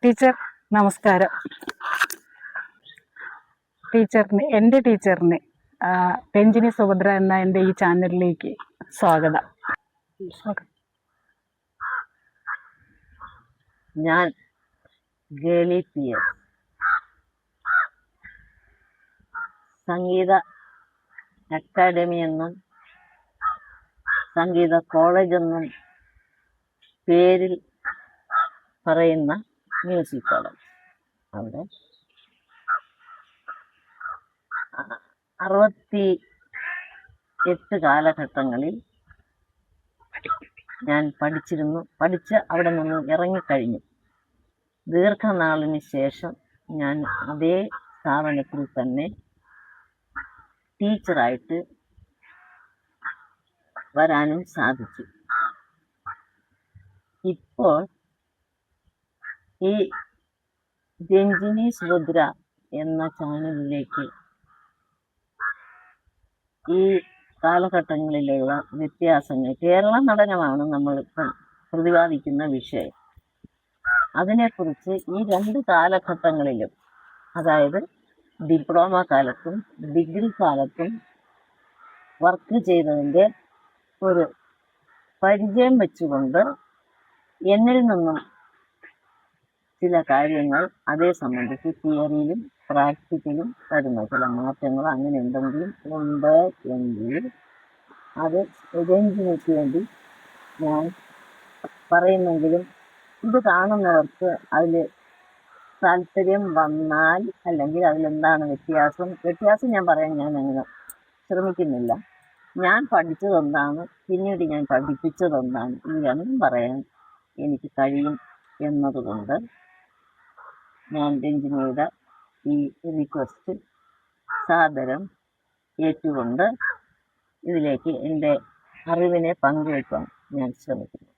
Teacher നമസ്കാരം. എൻ്റെ ടീച്ചറിന് രഞ്ജിനി സുഭദ്ര എന്ന എൻ്റെ ഈ ചാനലിലേക്ക് സ്വാഗതം. ഞാൻ ഗേളി പി എസ് സംഗീത അക്കാദമി എന്നും സംഗീത കോളേജ് എന്നും പേരിൽ പറയുന്ന മ്യൂസിക് കോളേജ്. അവിടെ 68 കാലഘട്ടങ്ങളിൽ ഞാൻ പഠിച്ച് അവിടെ നിന്ന് ഇറങ്ങിക്കഴിഞ്ഞു. ദീർഘനാളിന് ശേഷം ഞാൻ അതേ സ്ഥാപനത്തിൽ തന്നെ ടീച്ചറായിട്ട് വരാനും സാധിച്ചു. ഇപ്പോൾ ഈ രഞ്ജിനി സുഭദ്ര എന്ന ചാനലിലേക്ക് ഈ കാലഘട്ടങ്ങളിലുള്ള വ്യത്യാസങ്ങൾ, കേരള നടനമാണ് നമ്മൾ പ്രതിപാദിക്കുന്ന വിഷയം. അതിനെക്കുറിച്ച് ഈ 2 കാലഘട്ടങ്ങളിലും, അതായത് ഡിപ്ലോമ കാലത്തും ഡിഗ്രി കാലത്തും വർക്ക് ചെയ്തതിൻ്റെ ഒരു പരിചയം വെച്ചുകൊണ്ട് എന്നിൽ നിന്നും ചില കാര്യങ്ങൾ അതേ സംബന്ധിച്ച് തിയറിയിലും പ്രാക്ടിക്കലും വരുന്ന ചില മാറ്റങ്ങൾ അങ്ങനെ എന്തെങ്കിലും ഉണ്ട് എങ്കിൽ അത് രഞ്ജിനിക്ക് വേണ്ടി ഞാൻ പറയുന്നെങ്കിലും ഇത് കാണുന്നവർക്ക് അതിൽ താല്പര്യം വന്നാൽ, അല്ലെങ്കിൽ അതിലെന്താണ് വ്യത്യാസം ഞാൻ പറയാൻ അങ്ങനെ ശ്രമിക്കുന്നില്ല. ഞാൻ പഠിച്ചതെന്താണ്, പിന്നീട് ഞാൻ പഠിപ്പിച്ചതെന്താണ്, ഈ രണ്ടും പറയാൻ എനിക്ക് കഴിയും എന്നതുകൊണ്ട് ഞാൻ രഞ്ജിനിയുടെ ഈ റിക്വസ്റ്റ് സാദരം ഏറ്റുകൊണ്ട് ഇതിലേക്ക് എൻ്റെ അറിവിനെ പങ്കുവയ്ക്കാൻ ഞാൻ ശ്രമിക്കുന്നു.